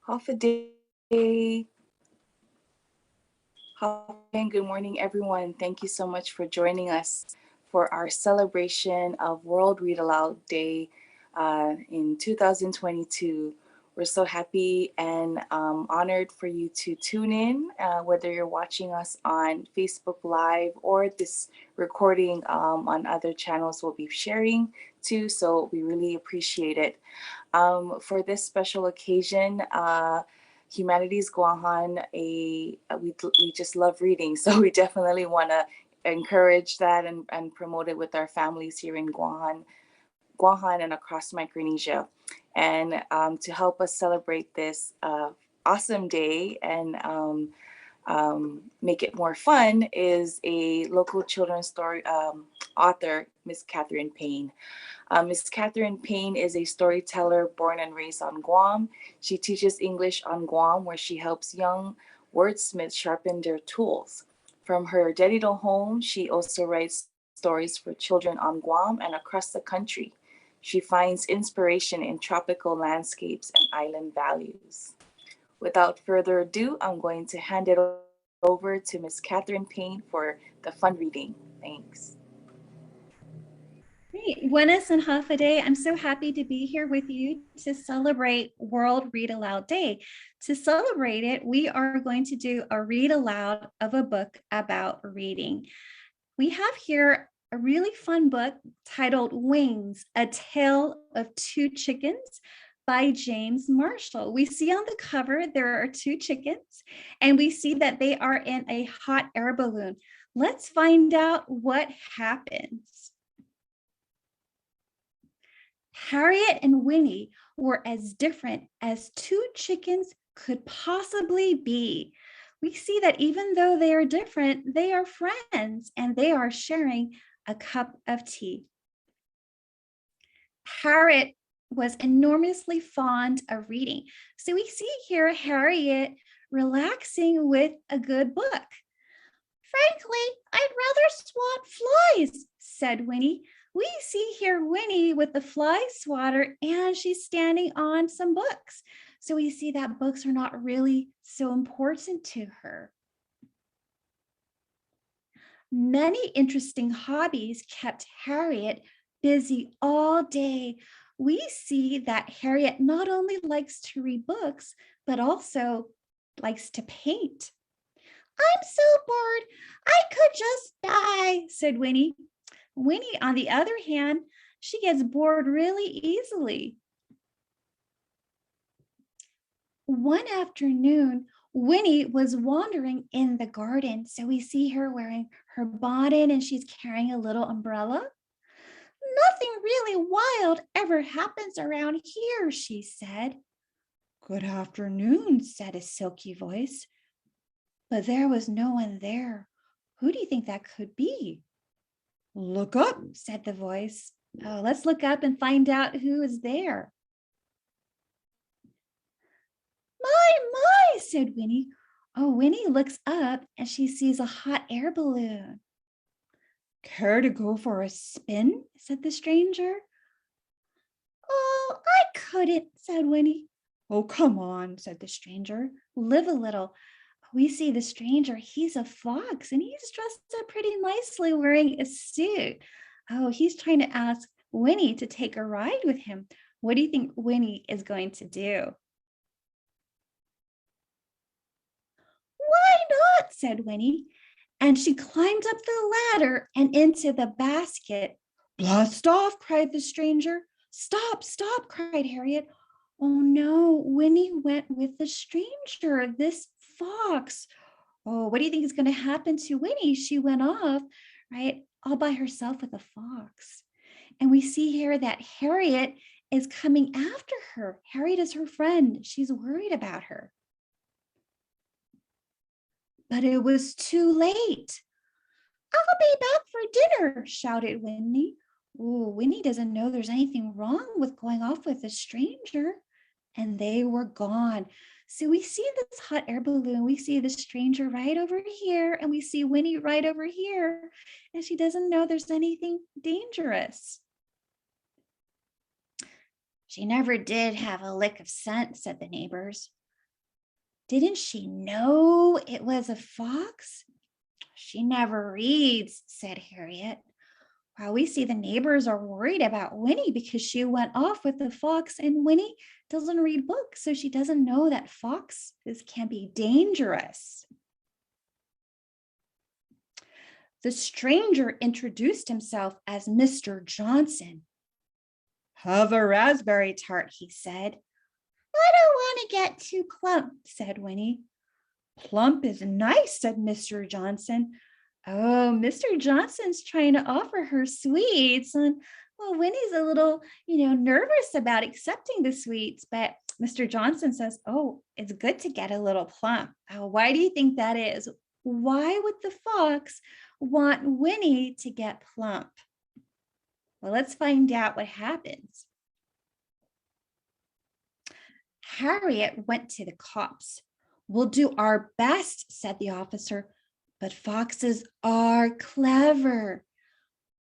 Half a day. And good morning, everyone. Thank you so much for joining us for our celebration of World Read Aloud Day in 2022. We're so happy and honored for you to tune in, whether you're watching us on Facebook Live or this recording on other channels we'll be sharing too. So we really appreciate it. For this special occasion, Humanities Guahan, we just love reading, so we definitely want to encourage that and promote it with our families here in Guahan and across Micronesia. And to help us celebrate this awesome day and make it more fun is a local children's story author, Miss Catherine Payne. Miss Catherine Payne is a storyteller born and raised on Guam. She teaches English on Guam, where she helps young wordsmiths sharpen their tools. From her Dedido home, she also writes stories for children on Guam and across the country. She finds inspiration in tropical landscapes and island values. Without further ado, I'm going to hand it over to Miss Catherine Payne for the fun reading. Thanks. Great. Buenas and half a day. I'm so happy to be here with you to celebrate World Read Aloud Day. To celebrate it, we are going to do a read aloud of a book about reading. We have here a really fun book titled Wings, A Tale of Two Chickens by James Marshall. We see on the cover there are two chickens, and we see that they are in a hot air balloon. Let's find out what happens. Harriet and Winnie were as different as two chickens could possibly be. We see that even though they are different, they are friends and they are sharing a cup of tea. Harriet was enormously fond of reading. So we see here Harriet relaxing with a good book. Frankly, I'd rather swat flies, said Winnie. We see here Winnie with the fly swatter, and she's standing on some books. So we see that books are not really so important to her. Many interesting hobbies kept Harriet busy all day. We see that Harriet not only likes to read books, but also likes to paint. I'm so bored, I could just die, said Winnie. Winnie, on the other hand, she gets bored really easily. One afternoon, Winnie was wandering in the garden. So we see her wearing her bonnet and she's carrying a little umbrella. Nothing really wild ever happens around here, she said. Good afternoon, said a silky voice. But there was no one there. Who do you think that could be? Look up, said the voice. Oh, let's look up and find out who is there. My, said Winnie. Oh, Winnie looks up and she sees a hot air balloon. Care to go for a spin? Said the stranger. Oh, I couldn't, said Winnie. Oh, come on, said the stranger. Live a little. We see the stranger, he's a fox and he's dressed up pretty nicely wearing a suit. Oh, he's trying to ask Winnie to take a ride with him. What do you think Winnie is going to do? Why not? Said Winnie. And she climbed up the ladder and into the basket. Blast off, cried the stranger. Stop, stop, cried Harriet. Oh no, Winnie went with the stranger, this fox. Oh, what do you think is going to happen to Winnie? She went off, right, all by herself with a fox. And we see here that Harriet is coming after her. Harriet is her friend. She's worried about her. But it was too late. I'll be back for dinner, shouted Winnie. Oh, Winnie doesn't know there's anything wrong with going off with a stranger. And they were gone. So we see this hot air balloon. We see the stranger right over here, and we see Winnie right over here. And she doesn't know there's anything dangerous. She never did have a lick of sense, said the neighbors. Didn't she know it was a fox? She never reads, said Harriet. Well, we see the neighbors are worried about Winnie because she went off with the fox, and Winnie doesn't read books, so she doesn't know that foxes can be dangerous. The stranger introduced himself as Mr. Johnson. Have a raspberry tart, he said. I don't want to get too plump, said Winnie. Plump is nice, said Mr. Johnson. Oh, Mr. Johnson's trying to offer her sweets. And well, Winnie's a little, nervous about accepting the sweets, but Mr. Johnson says, oh, it's good to get a little plump. Oh, why do you think that is? Why would the fox want Winnie to get plump? Well, let's find out what happens. Harriet went to the cops. We'll do our best, said the officer, but foxes are clever.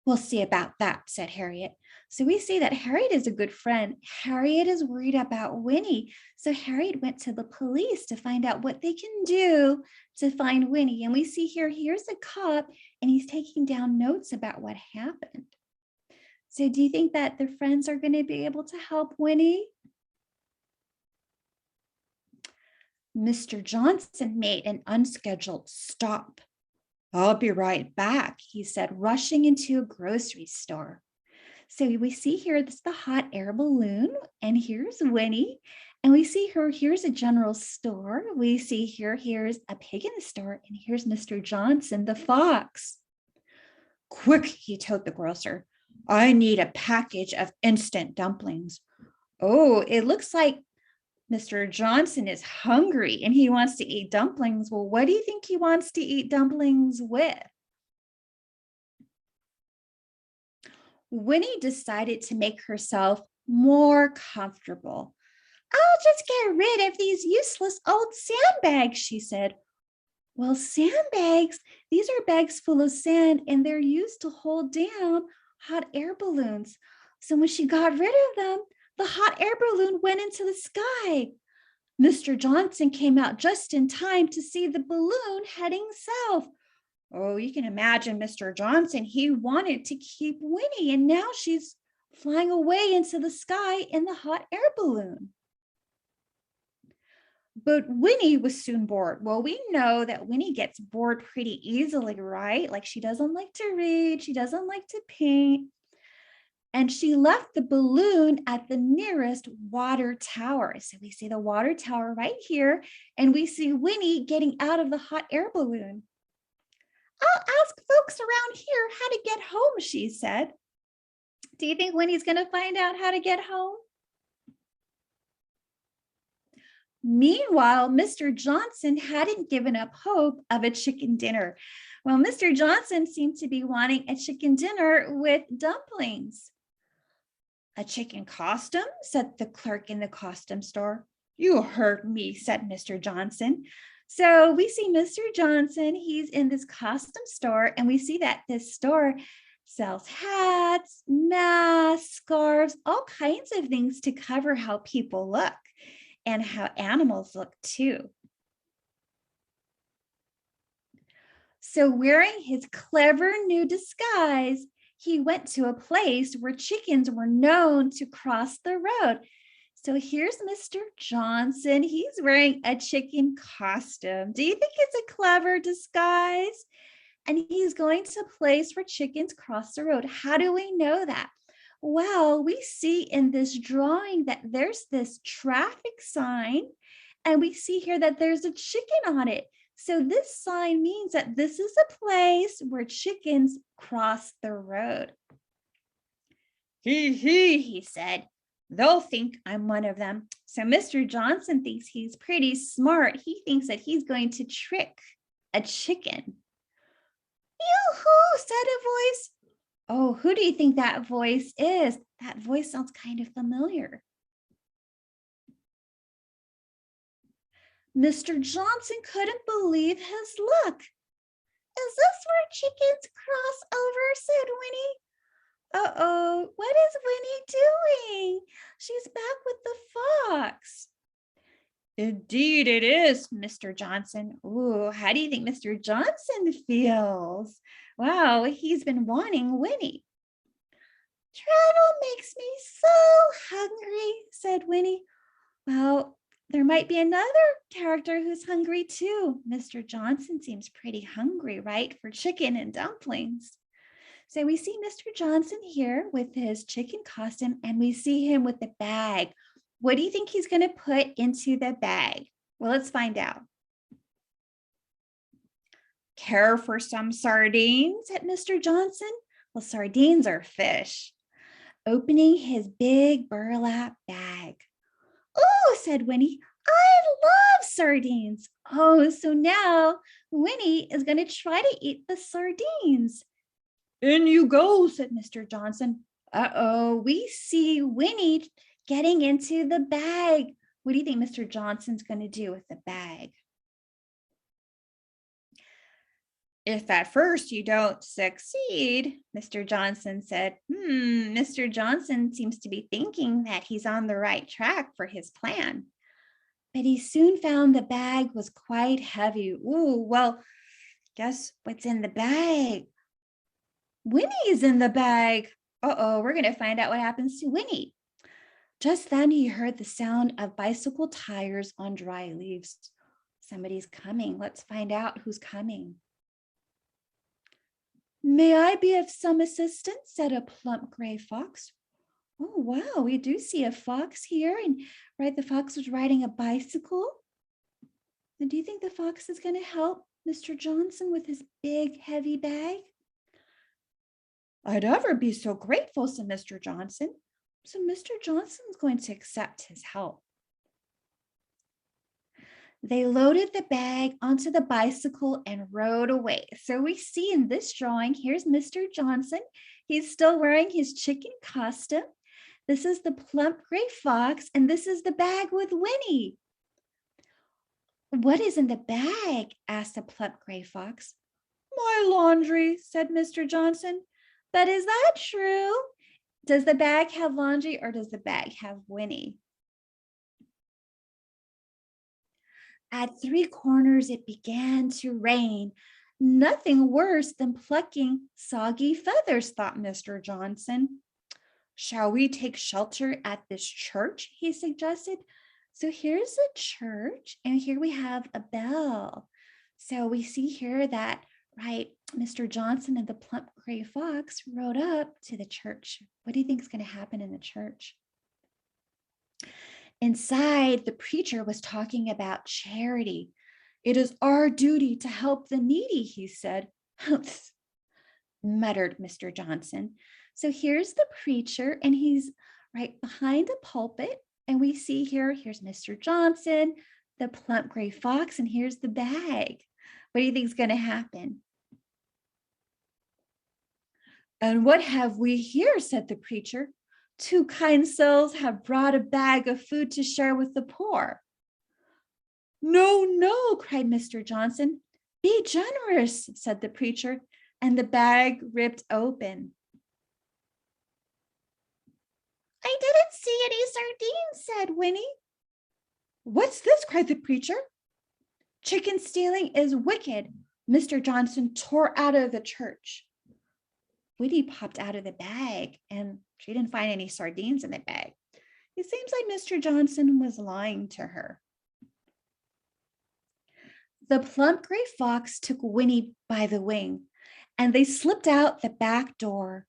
We'll see about that, said Harriet. So we see that Harriet is a good friend. Harriet is worried about Winnie. So Harriet went to the police to find out what they can do to find Winnie. And we see here's a cop, and he's taking down notes about what happened. So do you think that their friends are going to be able to help Winnie? Mr. Johnson made an unscheduled stop. I'll be right back, he said, rushing into a grocery store. So we see here, this is the hot air balloon, and here's Winnie. And we see here's a general store. We see here's a pig in the store, and here's Mr. Johnson, the fox. Quick, he told the grocer. I need a package of instant dumplings. Oh, it looks like Mr. Johnson is hungry and he wants to eat dumplings. Well, what do you think he wants to eat dumplings with? Winnie decided to make herself more comfortable. I'll just get rid of these useless old sandbags, she said. Well, sandbags, these are bags full of sand and they're used to hold down hot air balloons. So when she got rid of them, the hot air balloon went into the sky. Mr. Johnson came out just in time to see the balloon heading south. Oh, you can imagine Mr. Johnson, he wanted to keep Winnie, and now she's flying away into the sky in the hot air balloon. But Winnie was soon bored. Well, we know that Winnie gets bored pretty easily, right? Like she doesn't like to read, she doesn't like to paint. And she left the balloon at the nearest water tower. So we see the water tower right here, and we see Winnie getting out of the hot air balloon. I'll ask folks around here how to get home, she said. Do you think Winnie's going to find out how to get home? Meanwhile, Mr. Johnson hadn't given up hope of a chicken dinner. Well, Mr. Johnson seemed to be wanting a chicken dinner with dumplings. A chicken costume, said the clerk in the costume store. You heard me, said Mr. Johnson. So we see Mr. Johnson, he's in this costume store, and we see that this store sells hats, masks, scarves, all kinds of things to cover how people look and how animals look too. So wearing his clever new disguise, he went to a place where chickens were known to cross the road. So here's Mr. Johnson. He's wearing a chicken costume. Do you think it's a clever disguise? And he's going to a place where chickens cross the road. How do we know that? Well, we see in this drawing that there's this traffic sign, and we see here that there's a chicken on it. So this sign means that this is a place where chickens cross the road. He said. They'll think I'm one of them. So Mr. Johnson thinks he's pretty smart. He thinks that he's going to trick a chicken. Yoo-hoo, said a voice. Oh, who do you think that voice is? That voice sounds kind of familiar. Mr. Johnson couldn't believe his luck. Is this where chickens cross over, said Winnie. Uh-oh, what is Winnie doing? She's back with the fox. Indeed it is, Mr. Johnson. Ooh, how do you think Mr. Johnson feels? Wow, he's been wanting Winnie. Travel makes me so hungry, said Winnie. Well, there might be another character who's hungry too. Mr. Johnson seems pretty hungry, right, for chicken and dumplings. So we see Mr. Johnson here with his chicken costume, and we see him with the bag. What do you think he's going to put into the bag? Well, let's find out. Care for some sardines? Said Mr. Johnson. Well, sardines are fish. Opening his big burlap bag. Oh, said Winnie, I love sardines. Oh, so now Winnie is going to try to eat the sardines. In you go, said Mr. Johnson. Uh-oh, we see Winnie getting into the bag. What do you think Mr. Johnson's going to do with the bag? If at first you don't succeed, Mr. Johnson said, Mr. Johnson seems to be thinking that he's on the right track for his plan. But he soon found the bag was quite heavy. Ooh, well, guess what's in the bag? Winnie's in the bag. Uh-oh, we're going to find out what happens to Winnie. Just then he heard the sound of bicycle tires on dry leaves. Somebody's coming. Let's find out who's coming. May I be of some assistance? Said a plump gray fox. Oh, wow, we do see a fox here. And right, the fox was riding a bicycle. And do you think the fox is going to help Mr. Johnson with his big, heavy bag? I'd ever be so grateful, said Mr. Johnson. So Mr. Johnson's going to accept his help. They loaded the bag onto the bicycle and rode away. So we see in this drawing, here's Mr. Johnson. He's still wearing his chicken costume. This is the plump gray fox, and this is the bag with Winnie. What is in the bag? Asked the plump gray fox. My laundry, said Mr. Johnson. But is that true? Does the bag have laundry or does the bag have Winnie? At three corners, it began to rain. Nothing worse than plucking soggy feathers, thought Mr. Johnson. Shall we take shelter at this church? He suggested. So here's a church, and here we have a bell. So we see here that, right, Mr. Johnson and the plump gray fox rode up to the church. What do you think is going to happen in the church? Inside, the preacher was talking about charity. It is our duty to help the needy, he said. Muttered Mr. Johnson. So here's the preacher, and he's right behind the pulpit. And we see here's Mr. Johnson, the plump gray fox, and here's the bag. What do you think is going to happen? And what have we here, said the preacher. Two kind souls have brought a bag of food to share with the poor. No, no, cried Mr. Johnson. Be generous, said the preacher, and the bag ripped open. I didn't see any sardines, said Winnie. What's this? Cried the preacher. Chicken stealing is wicked. Mr. Johnson tore out of the church. Winnie popped out of the bag, and she didn't find any sardines in the bag. It seems like Mr. Johnson was lying to her. The plump gray fox took Winnie by the wing, and they slipped out the back door.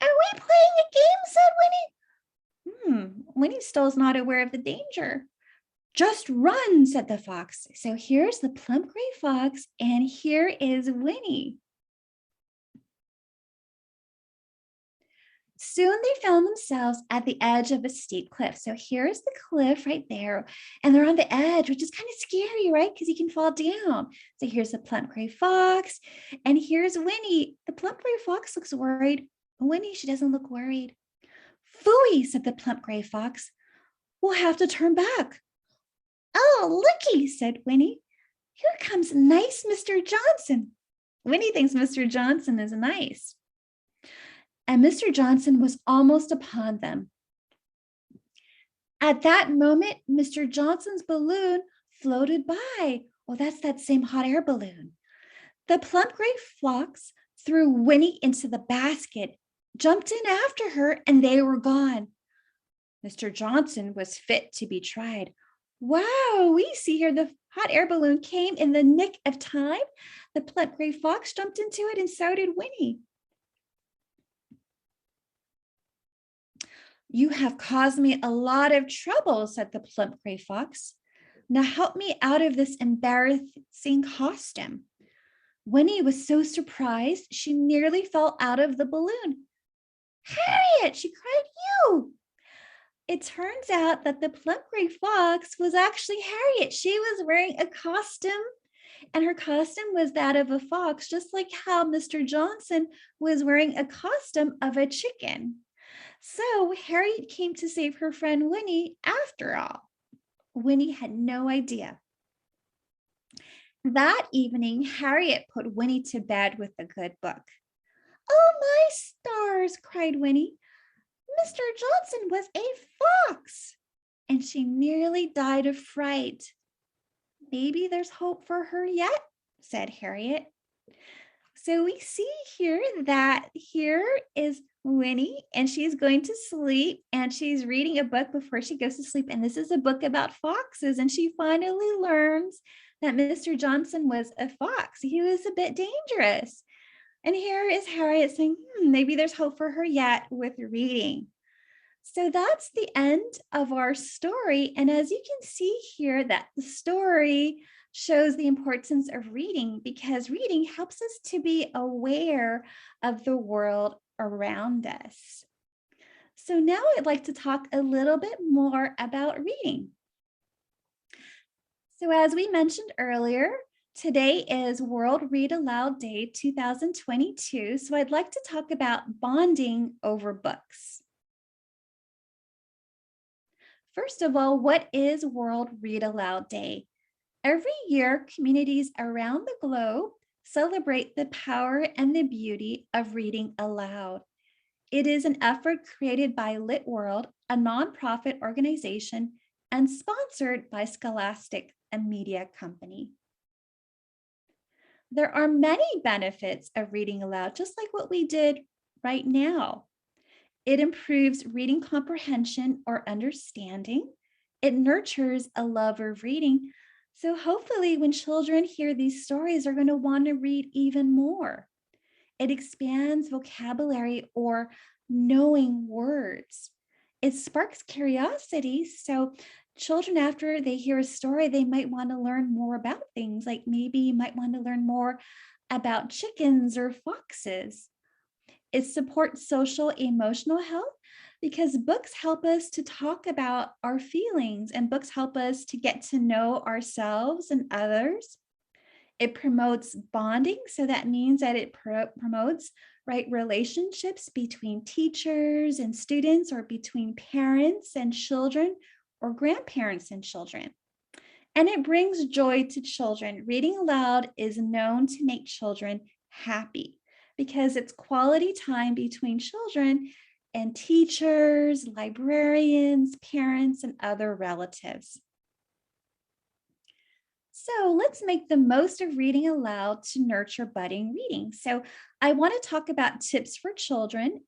Are we playing a game? Said Winnie. Winnie still is not aware of the danger. Just run, said the fox. So here's the plump gray fox, and here is Winnie. Soon they found themselves at the edge of a steep cliff. So here's the cliff right there, and they're on the edge, which is kind of scary, right? Because you can fall down. So here's the plump gray fox, and here's Winnie. The plump gray fox looks worried. Winnie, she doesn't look worried. Phooey, said the plump gray fox. We'll have to turn back. Oh, looky, said Winnie. Here comes nice Mr. Johnson. Winnie thinks Mr. Johnson is nice. And Mr. Johnson was almost upon them. At that moment, Mr. Johnson's balloon floated by. Well, that's that same hot air balloon. The plump gray fox threw Winnie into the basket, jumped in after her, and they were gone. Mr. Johnson was fit to be tried. Wow, we see here the hot air balloon came in the nick of time. The plump gray fox jumped into it, and so did Winnie. You have caused me a lot of trouble, said the plump gray fox. Now help me out of this embarrassing costume. Winnie was so surprised, she nearly fell out of the balloon. Harriet, she cried, you! It turns out that the plump gray fox was actually Harriet. She was wearing a costume, and her costume was that of a fox, just like how Mr. Johnson was wearing a costume of a chicken. So Harriet came to save her friend Winnie after all. Winnie had no idea. That evening, Harriet put Winnie to bed with a good book. Oh, my stars, cried Winnie. Mr. Johnson was a fox, and she nearly died of fright. Maybe there's hope for her yet, said Harriet. So we see here that here is Winnie, and she's going to sleep, and she's reading a book before she goes to sleep. And this is a book about foxes, and she finally learns that Mr. Johnson was a fox. He was a bit dangerous. And here is Harriet saying, maybe there's hope for her yet with reading. So that's the end of our story. And as you can see here, that the story shows the importance of reading, because reading helps us to be aware of the world around us. So now I'd like to talk a little bit more about reading. So as we mentioned earlier, today is World Read Aloud Day 2022. So I'd like to talk about bonding over books. First of all, what is World Read Aloud Day? Every year, communities around the globe celebrate the power and the beauty of reading aloud. It is an effort created by Lit World, a nonprofit organization, and sponsored by Scholastic, a media company. There are many benefits of reading aloud, just like what we did right now. It improves reading comprehension or understanding. It nurtures a love of reading. So hopefully when children hear these stories, they're going to want to read even more. It expands vocabulary or knowing words. It sparks curiosity. So children, after they hear a story, they might want to learn more about things. Like maybe you might want to learn more about chickens or foxes. It supports social emotional health because books help us to talk about our feelings, and books help us to get to know ourselves and others. It promotes bonding. So that means that it promotes relationships between teachers and students, or between parents and children, or grandparents and children. And it brings joy to children. Reading aloud is known to make children happy because it's quality time between children and teachers, librarians, parents, and other relatives. So let's make the most of reading aloud to nurture budding reading. So I want to talk about tips for children.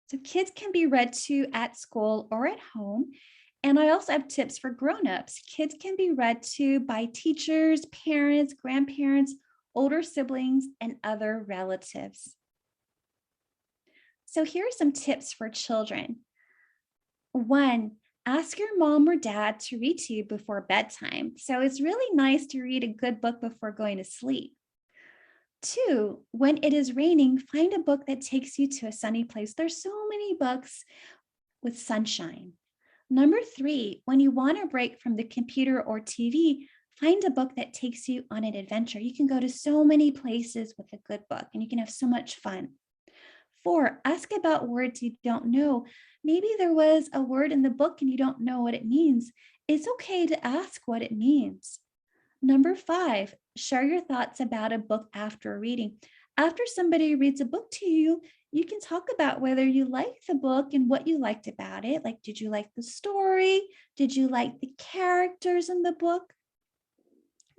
So kids can be read to at school or at home. And I also have tips for grown-ups. Kids can be read to by teachers, parents, grandparents, older siblings, and other relatives. So here are some tips for children. 1, ask your mom or dad to read to you before bedtime. So it's really nice to read a good book before going to sleep. 2, when it is raining, find a book that takes you to a sunny place. There's so many books with sunshine. 3, when you want a break from the computer or TV, find a book that takes you on an adventure. You can go to so many places with a good book, and you can have so much fun. 4, ask about words you don't know. Maybe there was a word in the book and you don't know what it means. It's okay to ask what it means. 5, share your thoughts about a book after reading. After somebody reads a book to you, You can talk about whether you liked the book and what you liked about it. Like, did you like the story? Did you like the characters in the book?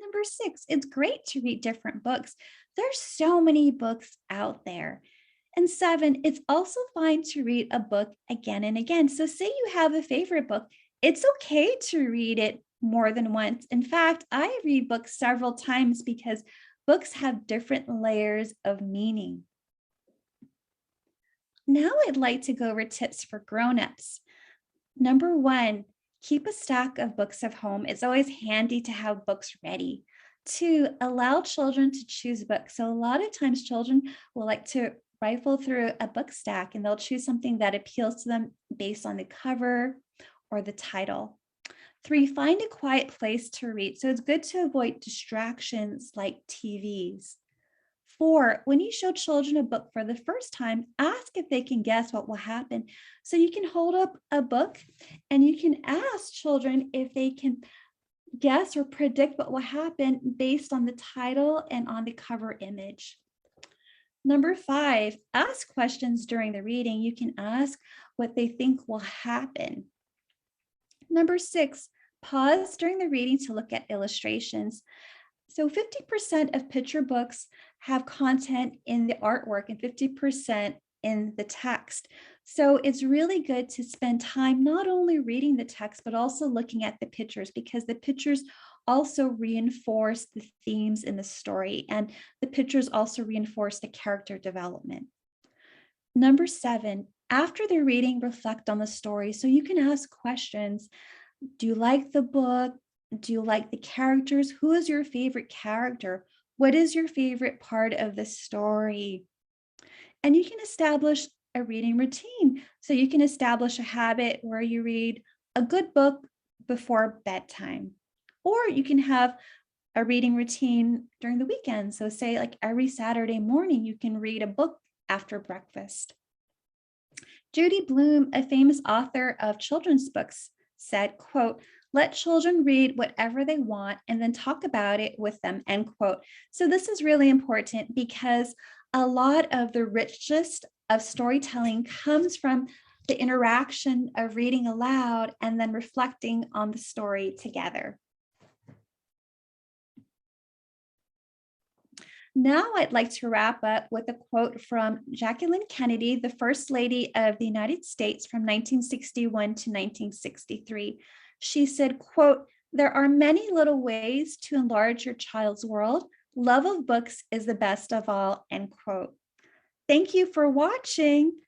Number 6, it's great to read different books. There's so many books out there. And 7, it's also fine to read a book again and again. So say you have a favorite book, it's okay to read it more than once. In fact, I read books several times because books have different layers of meaning. Now I'd like to go over tips for grown-ups. Number 1, keep a stack of books at home. It's always handy to have books ready. 2, allow children to choose books. So a lot of times children will like to rifle through a book stack and they'll choose something that appeals to them based on the cover or the title. 3, find a quiet place to read. So it's good to avoid distractions like TVs. 4, when you show children a book for the first time, ask if they can guess what will happen. So you can hold up a book and you can ask children if they can guess or predict what will happen based on the title and on the cover image. Number 5, ask questions during the reading. You can ask what they think will happen. Number 6, pause during the reading to look at illustrations. So 50% of picture books have content in the artwork and 50% in the text. So it's really good to spend time not only reading the text, but also looking at the pictures, because the pictures also reinforce the themes in the story, and the pictures also reinforce the character development. Number 7, after the reading, reflect on the story. So you can ask questions. Do you like the book? Do you like the characters? Who is your favorite character? What is your favorite part of the story? And you can establish a reading routine. So you can establish a habit where you read a good book before bedtime, or you can have a reading routine during the weekend. So say like every Saturday morning, you can read a book after breakfast. Judy Bloom, a famous author of children's books, said, quote, "Let children read whatever they want and then talk about it with them," end quote. So this is really important because a lot of the richness of storytelling comes from the interaction of reading aloud and then reflecting on the story together. Now I'd like to wrap up with a quote from Jacqueline Kennedy, the First Lady of the United States from 1961 to 1963. She said, quote, "There are many little ways to enlarge your child's world. Love of books is the best of all," end quote. Thank you for watching.